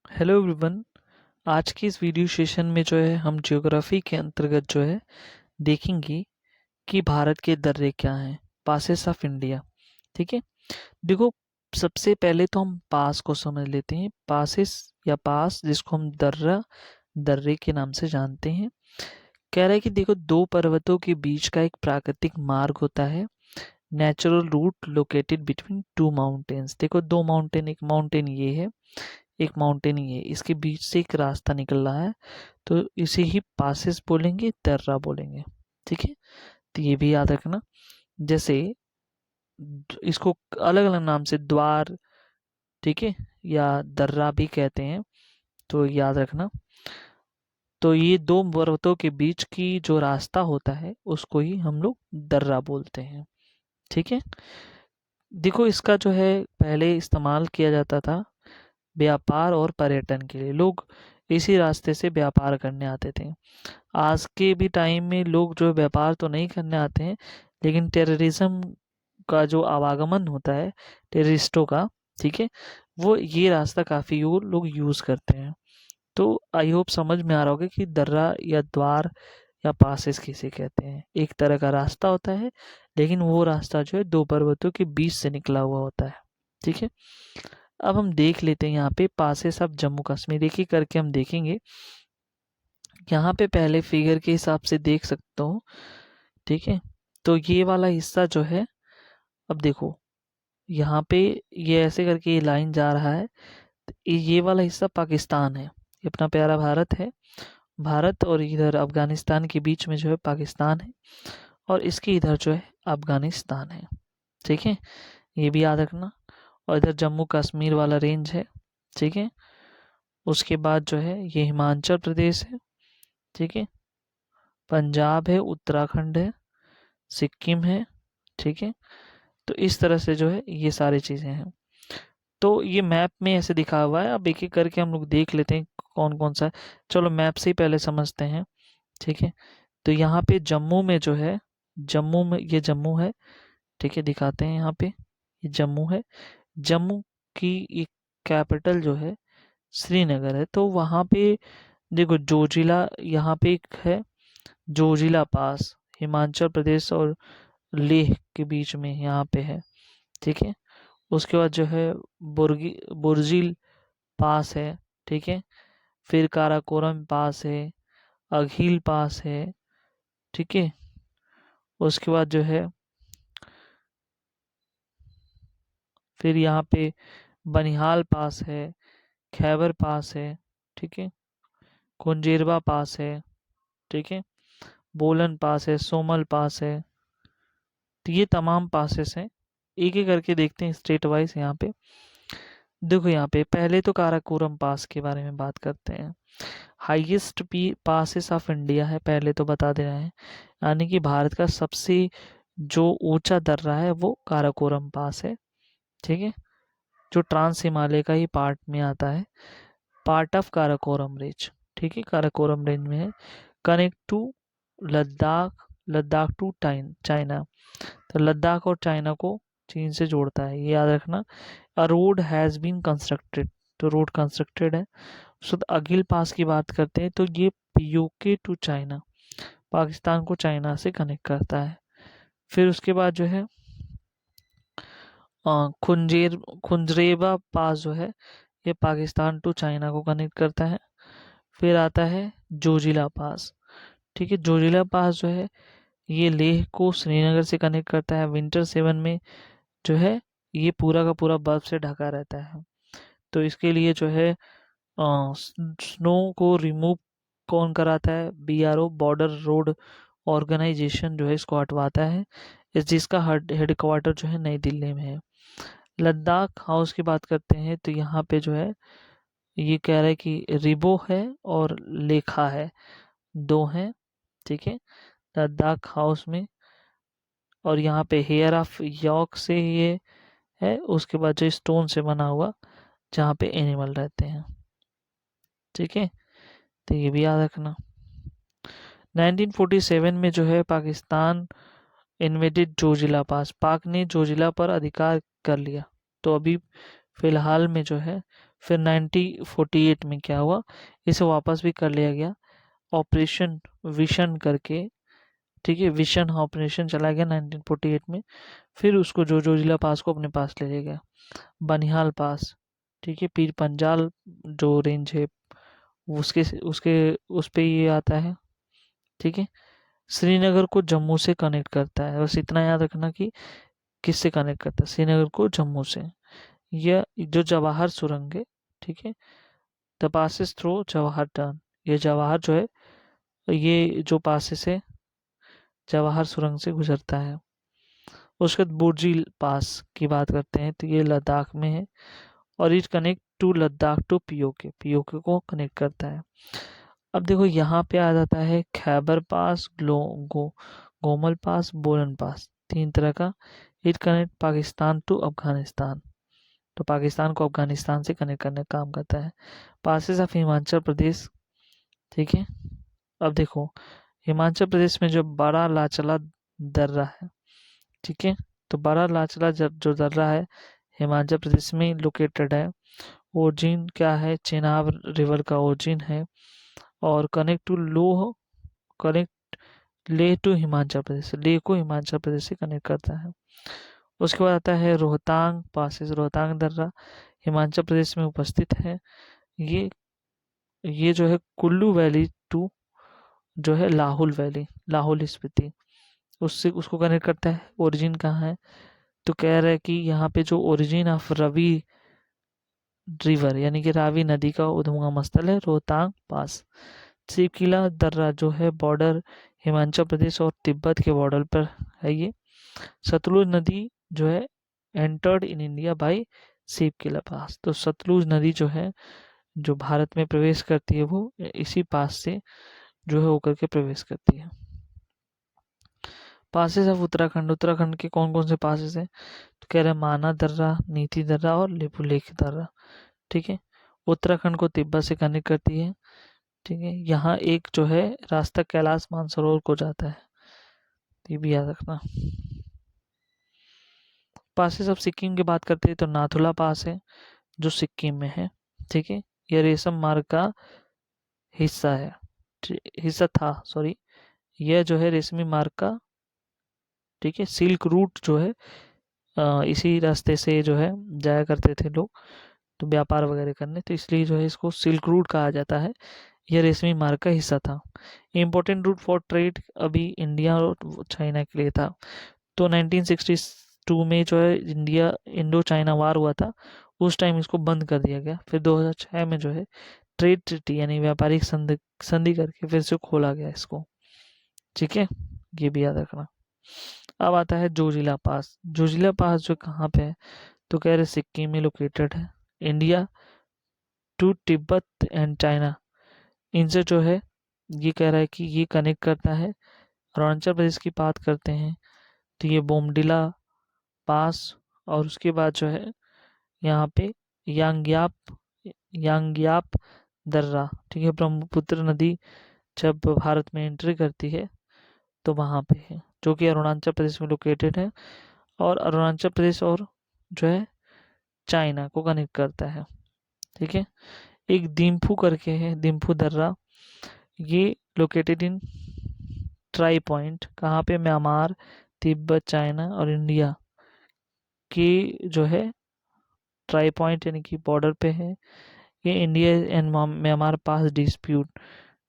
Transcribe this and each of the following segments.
Hello everyone. आज की इस वीडियो सेशन में जो है हम ज्योग्राफी के अंतर्गत जो है देखेंगे कि भारत के दर्रे क्या हैं, पासेस ऑफ इंडिया। ठीक है। देखो, सबसे पहले तो हम पास को समझ लेते हैं। पासेस या पास, जिसको हम दर्रे के नाम से जानते हैं, कह रहा है कि देखो, दो पर्वतों के बीच का एक प्राकृतिक मार्ग होता है, natural route located between two mountains. देखो, दो माउंटेन, एक माउंटेन ये है, एक माउंटेन ही है, इसके बीच से एक रास्ता निकल रहा है, तो इसे ही पासेस बोलेंगे, दर्रा बोलेंगे। ठीक है, तो ये भी याद रखना। जैसे इसको अलग अलग नाम से द्वार, ठीक है, या दर्रा भी कहते हैं, तो याद रखना। तो ये दो पर्वतों के बीच की जो रास्ता होता है उसको ही हम लोग दर्रा बोलते हैं। ठीक है। देखो, इसका जो है पहले इस्तेमाल किया जाता था व्यापार और पर्यटन के लिए। लोग इसी रास्ते से व्यापार करने आते थे। आज के भी टाइम में लोग जो व्यापार तो नहीं करने आते हैं, लेकिन टेररिज्म का जो आवागमन होता है, टेररिस्टों का, ठीक है, वो ये रास्ता काफ़ी लोग यूज़ करते हैं। तो आई होप समझ में आ रहा होगा कि दर्रा या द्वार या पासेस किसे कहते हैं। एक तरह का रास्ता होता है, लेकिन वो रास्ता जो है दो पर्वतों के बीच से निकला हुआ होता है। ठीक है। अब हम देख लेते हैं यहाँ पे पासेस ऑफ जम्मू कश्मीर, एक ही करके हम देखेंगे। यहाँ पे पहले फिगर के हिसाब से देख सकता हूँ। ठीक है, तो ये वाला हिस्सा जो है, अब देखो यहाँ पे ये ऐसे करके ये लाइन जा रहा है, तो ये वाला हिस्सा पाकिस्तान है, ये अपना प्यारा भारत है। भारत और इधर अफगानिस्तान के बीच में जो है पाकिस्तान है, और इसके इधर जो है अफगानिस्तान है। ठीक है, ये भी याद रखना। और इधर जम्मू कश्मीर वाला रेंज है। ठीक है, उसके बाद जो है ये हिमाचल प्रदेश है। ठीक है, पंजाब है, उत्तराखंड है, सिक्किम है। ठीक है, तो इस तरह से जो है ये सारी चीज़ें हैं। तो ये मैप में ऐसे दिखा हुआ है। अब एक एक करके हम लोग देख लेते हैं कौन कौन सा है। चलो मैप से ही पहले समझते हैं। ठीक है, तो यहाँ पे जम्मू में जो है, जम्मू में ये जम्मू है। ठीक है, दिखाते हैं यहाँ पे, ये जम्मू है। जम्मू की एक कैपिटल जो है श्रीनगर है। तो वहाँ पे देखो जोजिला यहाँ पे एक है, जोजिला पास, हिमाचल प्रदेश और लेह के बीच में यहाँ पे है। ठीक है, उसके बाद जो है बुर्जिल पास है। ठीक है, फिर काराकोरम पास है, अघिल पास है। ठीक है, उसके बाद जो है फिर यहाँ पे बनिहाल पास है, खैबर पास है। ठीक है, कुंजेरवा पास है। ठीक है, बोलन पास है, सोमल पास है। तो ये तमाम पासेस हैं। एक एक करके देखते हैं स्टेट वाइज। यहाँ पे देखो, यहाँ पे पहले तो काराकोरम पास के बारे में बात करते हैं। हाईएस्ट पासेस ऑफ इंडिया है, पहले तो बता दे रहे हैं, यानी कि भारत का सबसे जो ऊंचा दर्रा है वो काराकोरम पास है। ठीक है, जो ट्रांस हिमालय का ही पार्ट में आता है, पार्ट ऑफ काराकोरम रेंज। ठीक है, काराकोरम रेंज में है। Connect to Ladakh, Ladakh to China, तो लद्दाख और चाइना को चीन से जोड़ता है, ये याद रखना। अ रोड हैज़ बीन कंस्ट्रक्टेड, तो रोड कंस्ट्रक्टेड है। सो अगिल पास की बात करते हैं, तो ये पीओके टू चाइना, पाकिस्तान को चाइना से कनेक्ट करता है। फिर उसके बाद जो है खुंजरेबा पास जो है, ये पाकिस्तान टू चाइना को कनेक्ट करता है। फिर आता है जोजिला पास। ठीक है, जोजिला पास जो है ये लेह को श्रीनगर से कनेक्ट करता है। विंटर सेवन में जो है ये पूरा का पूरा बर्फ से ढका रहता है, तो इसके लिए जो है स्नो को रिमूव कौन कराता है, बीआरओ, बॉर्डर रोड ऑर्गेनाइजेशन जो है इसको हटवाता है, जिसका हेडक्वार्टर जो है नई दिल्ली में है। लद्दाख हाउस की बात करते हैं, तो यहाँ पे जो है ये कह रहा है कि रिबो है और लेखा है, दो हैं। ठीक है, लद्दाख हाउस में। और यहाँ पे हेयर ऑफ यॉर्क से ये है। उसके बाद जो स्टोन से बना हुआ, जहाँ पे एनिमल रहते हैं। ठीक है, तो ये भी याद रखना। 1947 में जो है पाकिस्तान इन्वेडेड जोजिला पास, पाक ने जोजिला पर अधिकार कर लिया। तो अभी फिलहाल में जो है फिर 1948 में क्या हुआ, इसे वापस भी कर लिया गया ऑपरेशन विशन करके, ठीक है, विशन ऑपरेशन चला गया 1948 में। फिर उसको जोजिला पास को अपने पास ले लिया गया। बनिहाल पास, ठीक है, पीर पंजाल जो रेंज है उसके उसके उस पे ये आता है, ठीक है। श्रीनगर को जम्मू से कनेक्ट करता है, बस इतना याद रखना कि किससे कनेक्ट करता है, श्रीनगर को जम्मू से। यह जो जवाहर सुरंग है, ठीक है, the passes through Jawahar turn, ये जवाहर जो है, ये जो पासेस है जवाहर सुरंग से गुजरता है। उसके बाद बुर्जी पास की बात करते हैं, तो ये लद्दाख में है और it connect to Ladakh to PoK, PoK को कनेक्ट करता है। अब देखो यहाँ पे आ जाता है खैबर पास, गोमल पास, बोलन पास, तीन तरह का। It connect Pakistan to Afghanistan, तो पाकिस्तान को अफगानिस्तान से कनेक्ट करने का काम करता है। पासेस ऑफ हिमाचल प्रदेश, ठीक है। अब देखो हिमाचल प्रदेश में जो बड़ा लाचला दर्रा है, ठीक है, तो बड़ा लाचला जो दर्रा है हिमाचल प्रदेश में लोकेटेड है। ओरिजिन क्या है, चेनाब रिवर का ओरिजिन है और कनेक्ट टू लोह, कनेक्ट लेह टू हिमाचल प्रदेश, लेह को हिमाचल प्रदेश से कनेक्ट करता है। उसके बाद आता है रोहतांग पासेस, रोहतांग दर्रा हिमाचल प्रदेश में उपस्थित है। ये ये जो है कुल्लू वैली टू जो है लाहौल वैली, लाहौल स्पीति, उससे उसको कनेक्ट करता है। ओरिजिन कहाँ है, तो कह रहा है कि यहाँ पे जो ओरिजिन ऑफ रवि रिवर यानी कि रावी नदी का उद्गम स्थल है रोहतांग पास। सिरकिला दर्रा जो है बॉर्डर हिमाचल प्रदेश और तिब्बत के बॉर्डर पर है ये। सतलुज नदी जो है एंटर्ड इन इंडिया बाय सिरकिला पास, तो सतलुज नदी जो है जो भारत में प्रवेश करती है वो इसी पास से जो है होकर के प्रवेश करती है। पासेस ऑफ उत्तराखंड, उत्तराखंड के कौन कौन से पासेस हैं, तो कह रहे हैं माना दर्रा, नीति दर्रा और लिपुलेख दर्रा, ठीक है। उत्तराखंड को तिब्बत से कनेक्ट करती है, ठीक है। यहाँ एक जो है रास्ता कैलाश मानसरोवर को जाता है, ये भी याद रखना। पासेस ऑफ सिक्किम की बात करते हैं तो नाथुला पास है जो सिक्किम में है, ठीक है। यह रेशम मार्ग का हिस्सा है, हिस्सा था, सॉरी, यह जो है रेशमी मार्ग का, ठीक है, सिल्क रूट जो है इसी रास्ते से जो है जाया करते थे लोग तो व्यापार वगैरह करने, तो इसलिए जो है इसको सिल्क रूट कहा जाता है। यह रेशमी मार्ग का हिस्सा था। इम्पोर्टेंट रूट फॉर ट्रेड अभी इंडिया और चाइना के लिए था। तो 1962 में जो है इंडिया इंडो चाइना वार हुआ था, उस टाइम इसको बंद कर दिया गया। फिर 2006 में जो है ट्रेड ट्रीटी यानी व्यापारिक संधि करके फिर से खोला गया इसको, ठीक है, ये भी याद रखना। अब आता है जोजिला पास, जोजिला पास जो कहाँ पे है, तो कह रहे सिक्किम में लोकेटेड है। India to Tibet and China, इनसे जो है ये कह रहा है कि ये कनेक्ट करता है। अरुणाचल प्रदेश की बात करते हैं तो ये बोमडिला पास और उसके बाद जो है यहाँ पे यांग्याप, यांग्याप दर्रा, ठीक है, ब्रह्मपुत्र नदी जब भारत में एंट्री करती है तो वहाँ पे है, जो कि अरुणाचल प्रदेश में लोकेटेड है और अरुणाचल प्रदेश और जो है चाइना को कनेक्ट करता है, ठीक है। एक दिम्फू करके है, दिम्फू दर्रा, ये लोकेटेड इन ट्राई पॉइंट, कहाँ पे, म्यांमार, तिब्बत, चाइना और इंडिया की जो है ट्राई पॉइंट यानी कि बॉर्डर पे है। ये India and Myanmar pass dispute,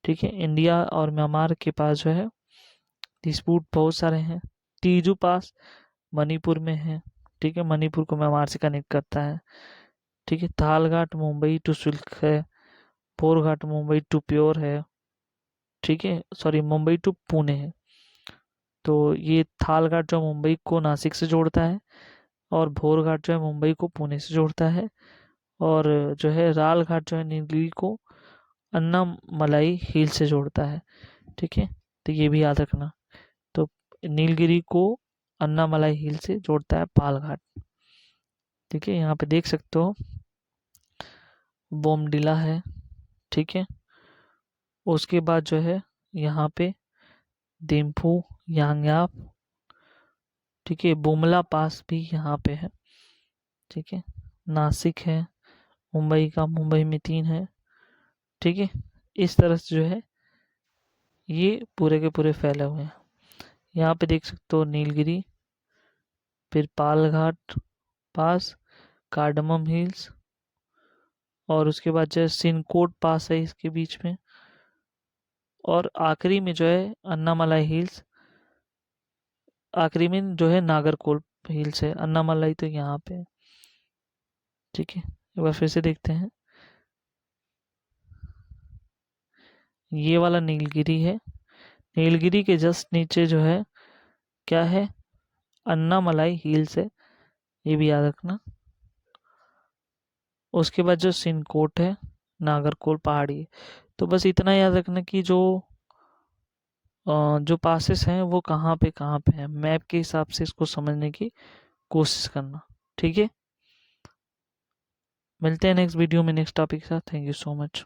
ठीक है, इंडिया और म्यांमार के पास जो है डिस्प्यूट बहुत सारे हैं। तीजू पास मणिपुर में है, ठीक है, मणिपुर को म्यांमार से कनेक्ट करता है, ठीक है। थालघाट मुंबई टू सिल्क है, बोरघाट मुंबई टू प्योर है, ठीक है, सॉरी मुंबई टू पुणे है। तो ये थालघाट जो मुंबई को नासिक से जोड़ता है और भोरघाट जो है मुंबई को पुणे से जोड़ता है और जो है राल घाट जो है नीलगिरी को अन्नामलाई हिल से जोड़ता है, ठीक है, तो ये भी याद रखना। तो नीलगिरी को अन्नामलाई हिल से जोड़ता है पालघाट, ठीक है, यहाँ पे देख सकते हो बोमडिला है, ठीक है। उसके बाद जो है यहाँ पे दिम्फू, यांग्याप, ठीक है, बुमला पास भी यहाँ पे है, ठीक है, नासिक है, मुंबई का, मुंबई में 3 है, ठीक है। इस तरह से जो है ये पूरे के पूरे फैले हुए हैं। यहाँ पे देख सकते हो नीलगिरी, फिर पालघाट पास, कार्डमम हिल्स, और उसके बाद जो है सिनकोट पास है इसके बीच में, और आखिरी में जो है अन्नामलाई हिल्स, आखिरी में जो है नागरकोल हिल्स है। अन्नामलाई तो यहाँ पे है, ठीक है। एक बार फिर से देखते हैं, ये वाला नीलगिरी है, नीलगिरी के जस्ट नीचे जो है क्या है, अन्नामलाई हिल्स है, ये भी याद रखना। उसके बाद जो सिनकोट है, नागरकोल पहाड़ी है। तो बस इतना याद रखना कि जो पासेस हैं वो कहाँ पे हैं, मैप के हिसाब से इसको समझने की कोशिश करना, ठीक है। मिलते हैं नेक्स्ट वीडियो में नेक्स्ट टॉपिक के साथ। Thank you so much.